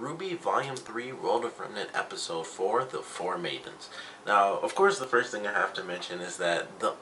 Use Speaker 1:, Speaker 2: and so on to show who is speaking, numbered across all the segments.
Speaker 1: RWBY Volume 3, World of Remnant, Episode 4, The Four Maidens. Now, of course, the first thing I have to mention is that the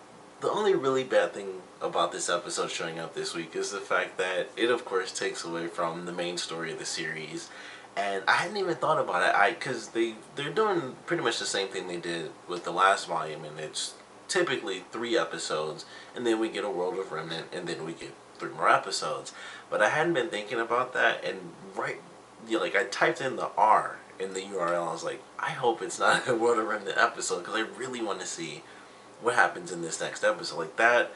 Speaker 1: only really bad thing about this episode showing up this week is the fact that it, of course, takes away from the main story of the series. And I hadn't even thought about it, because they're doing pretty much the same thing they did with the last volume, and it's typically 3 episodes, and then we get a World of Remnant, and then we get 3 more episodes. But I hadn't been thinking about that, and like I typed in the R in the URL. I was like, I hope it's not a World of Remnant episode because I really want to see what happens in this next episode. Like that,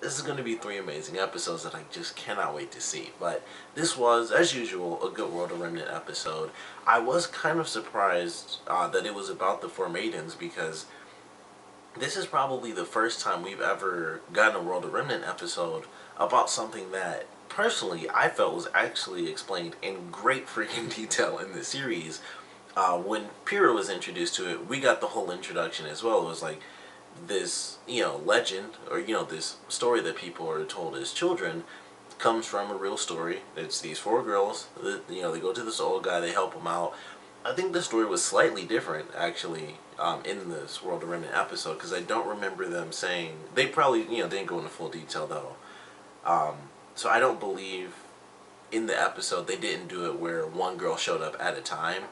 Speaker 1: this is going to be 3 amazing episodes that I just cannot wait to see. But this was, as usual, a good World of Remnant episode. I was kind of surprised that it was about the Four Maidens because this is probably the first time we've ever gotten a World of Remnant episode about something that personally I felt was actually explained in great freaking detail in the series. When Pyrrha was introduced to it, we got the whole introduction as well. It was like this, legend, or, this story that people are told as children comes from a real story. It's these 4 girls, they go to this old guy, they help him out. I think the story was slightly different, actually, in this World of Remnant episode, because I don't remember them saying, they probably, didn't go into full detail, though. So I don't believe in the episode they didn't do it where one girl showed up at a time.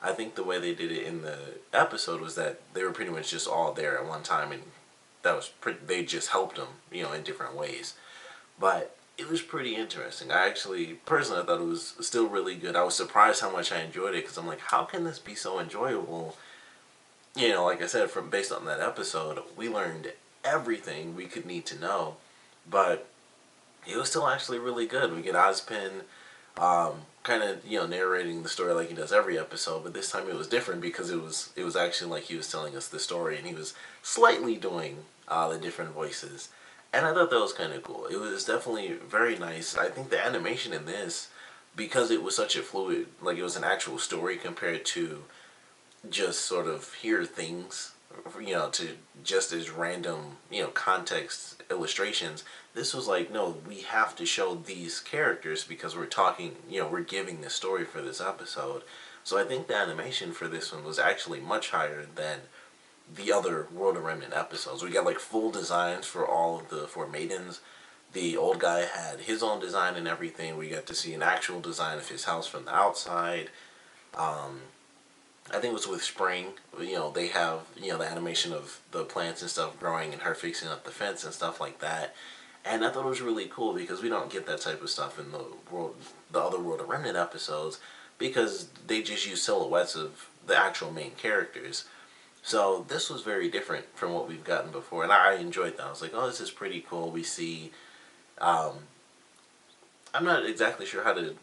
Speaker 1: I think the way they did it in the episode was that they were pretty much just all there at one time, and they just helped them, in different ways. But it was pretty interesting. I actually, personally, I thought it was still really good. I was surprised how much I enjoyed it because I'm like, how can this be so enjoyable? Like I said, from based on that episode, we learned everything we could need to know, but it was still actually really good. We get Ozpin, kind of narrating the story like he does every episode, but this time it was different because it was actually like he was telling us the story, and he was slightly doing the different voices, and I thought that was kind of cool. It was definitely very nice. I think the animation in this, because it was such a fluid, like it was an actual story compared to just sort of hear things, to just as random, context illustrations. This was like, no, we have to show these characters because we're talking, we're giving this story for this episode. So I think the animation for this one was actually much higher than the other World of Remnant episodes. We got like full designs for all of the 4 maidens. The old guy had his own design and everything. We got to see an actual design of his house from the outside. I think it was with Spring. They have, the animation of the plants and stuff growing and her fixing up the fence and stuff like that. And I thought it was really cool because we don't get that type of stuff in the other World of Remnant episodes, because they just use silhouettes of the actual main characters. So this was very different from what we've gotten before, and I enjoyed that. I was like, oh, this is pretty cool. We see, I'm not exactly sure how to,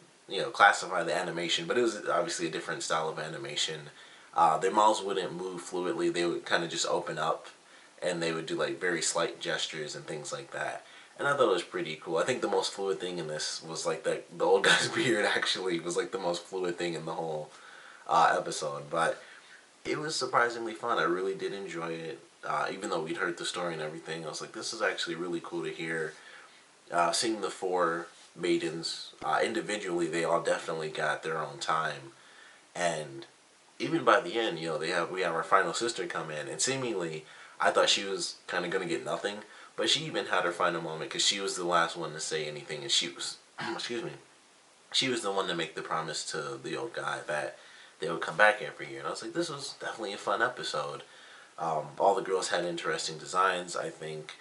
Speaker 1: classify the animation, but it was obviously a different style of animation. Their mouths wouldn't move fluidly. They would kind of just open up, and they would do like very slight gestures and things like that. And I thought it was pretty cool. I think the most fluid thing in this was like that the old guy's beard actually was like the most fluid thing in the whole episode. But it was surprisingly fun. I really did enjoy it. Even though we'd heard the story and everything, I was like, this is actually really cool to hear. Seeing the 4 maidens individually, they all definitely got their own time, and even by the end, we have our final sister come in, and seemingly, I thought she was kind of gonna get nothing, but she even had her final moment because she was the last one to say anything, and she was, excuse me, she was the one to make the promise to the old guy that they would come back every year, and I was like, this was definitely a fun episode. All the girls had interesting designs. I think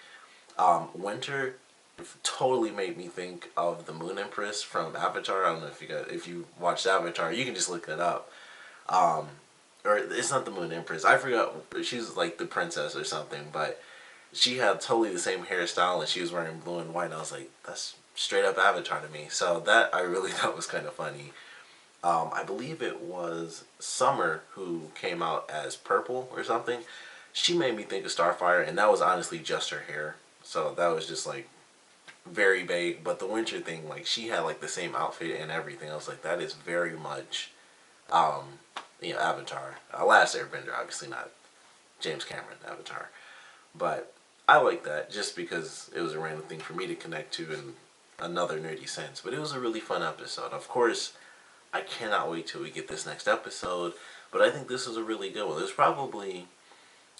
Speaker 1: Winter totally made me think of the Moon Empress from Avatar. I don't know if you watched Avatar, you can just look that up. Um, or it's not the Moon Empress. I forgot. She's like the princess or something, but she had totally the same hairstyle and she was wearing blue and white. And I was like, that's straight up Avatar to me. So that I really thought was kind of funny. I believe it was Summer who came out as purple or something. She made me think of Starfire, and that was honestly just her hair. So that was just like very vague. But the winter thing, like she had like the same outfit and everything. I was like, that is very much, um, Avatar. Last Airbender, obviously not James Cameron Avatar, but I like that just because it was a random thing for me to connect to in another nerdy sense. But it was a really fun episode. Of course, I cannot wait till we get this next episode. But I think this is a really good one. There's probably,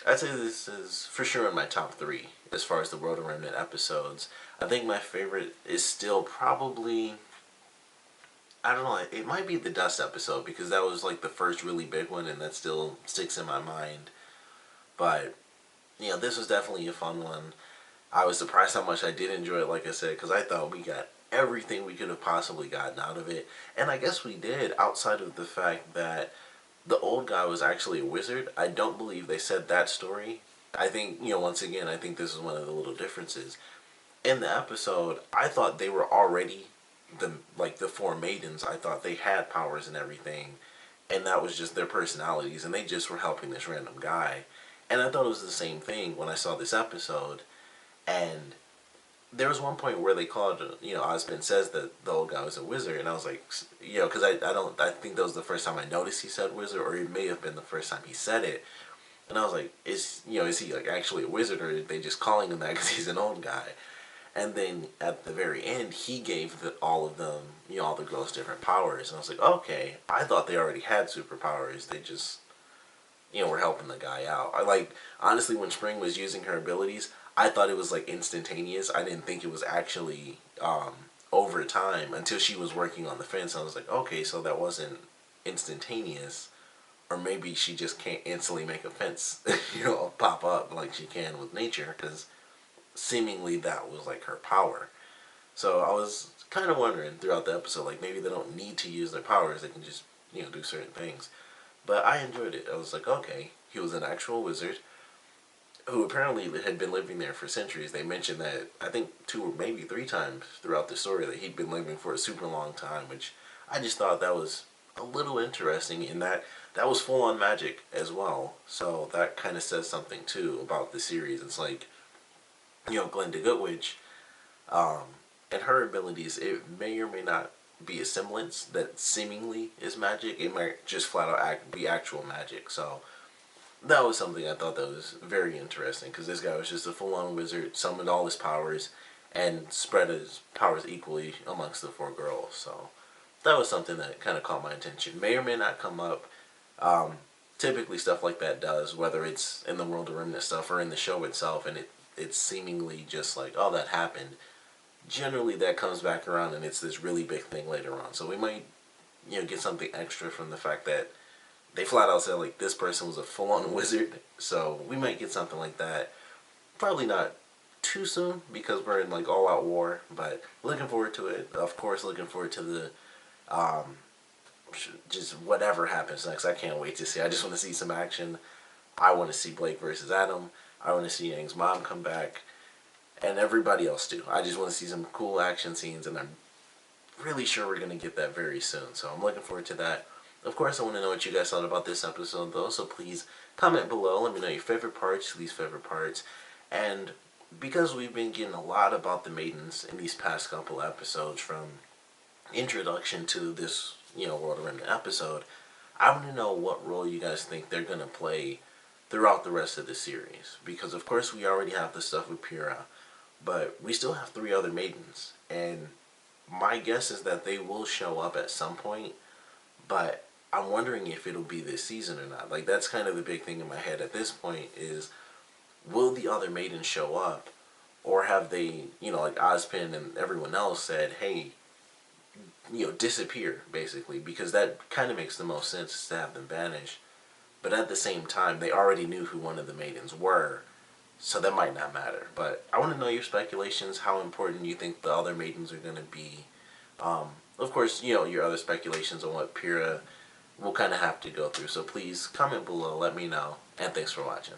Speaker 1: I'd say this is for sure in my top three as far as the World of Remnant episodes. I think my favorite is still probably, I don't know, it might be the Dust episode because that was like the first really big one and that still sticks in my mind. But, this was definitely a fun one. I was surprised how much I did enjoy it, like I said, because I thought we got everything we could have possibly gotten out of it. And I guess we did, outside of the fact that the old guy was actually a wizard. I don't believe they said that story. I think, once again, I think this is one of the little differences. In the episode, I thought they were already the four maidens. I thought they had powers and everything, and that was just their personalities, and they just were helping this random guy. And I thought it was the same thing when I saw this episode. And there was one point where they called, Osmond says that the old guy was a wizard, and I was like, because I think that was the first time I noticed he said wizard, or it may have been the first time he said it. And I was like, is he like actually a wizard, or are they just calling him that because he's an old guy? And then at the very end, he gave all of them, all the girls different powers. And I was like, okay, I thought they already had superpowers. They just, were helping the guy out. Honestly, when Spring was using her abilities, I thought it was like instantaneous. I didn't think it was actually over time until she was working on the fence. I was like, okay, so that wasn't instantaneous. Or maybe she just can't instantly make a fence, pop up like she can with nature, because seemingly that was like her power. So I was kind of wondering throughout the episode, like maybe they don't need to use their powers, they can just, do certain things. But I enjoyed it. I was like, okay, he was an actual wizard who apparently had been living there for centuries. They mentioned that, I think 2 or maybe 3 times throughout the story, that he'd been living for a super long time, which I just thought that was a little interesting in that that was full on magic as well. So that kind of says something too about the series. It's like, Glenda Goodwitch, and her abilities, it may or may not be a semblance that seemingly is magic. It might just flat out be actual magic. So that was something I thought that was very interesting, because this guy was just a full-on wizard, summoned all his powers, and spread his powers equally amongst the 4 girls. So that was something that kind of caught my attention. May or may not come up. Typically stuff like that does, whether it's in the World of Remnant stuff or in the show itself, and it's seemingly just like, oh, that happened. Generally that comes back around and it's this really big thing later on. So we might, get something extra from the fact that they flat out said like this person was a full-on wizard. So we might get something like that. Probably not too soon because we're in like all-out war, but looking forward to it. Of course, looking forward to the just whatever happens next. I can't wait to see. I just want to see some action. I want to see Blake versus Adam. I want to see Yang's mom come back, and everybody else too. I just want to see some cool action scenes, and I'm really sure we're going to get that very soon. So I'm looking forward to that. Of course, I want to know what you guys thought about this episode, though, so please comment below. Let me know your favorite parts, least favorite parts. And because we've been getting a lot about the Maidens in these past couple episodes, from introduction to this, World of Remnant episode, I want to know what role you guys think they're going to play throughout the rest of the series. Because, of course, we already have the stuff with Pyrrha, but we still have 3 other Maidens. And my guess is that they will show up at some point, but I'm wondering if it'll be this season or not. Like, that's kind of the big thing in my head at this point is, will the other Maidens show up? Or have they, like Ozpin and everyone else said, hey, disappear, basically. Because that kind of makes the most sense to have them vanish. But at the same time, they already knew who one of the Maidens were. So that might not matter. But I want to know your speculations, how important you think the other Maidens are going to be. Of course, your other speculations on what Pyrrha will kind of have to go through. So please comment below, let me know, and thanks for watching.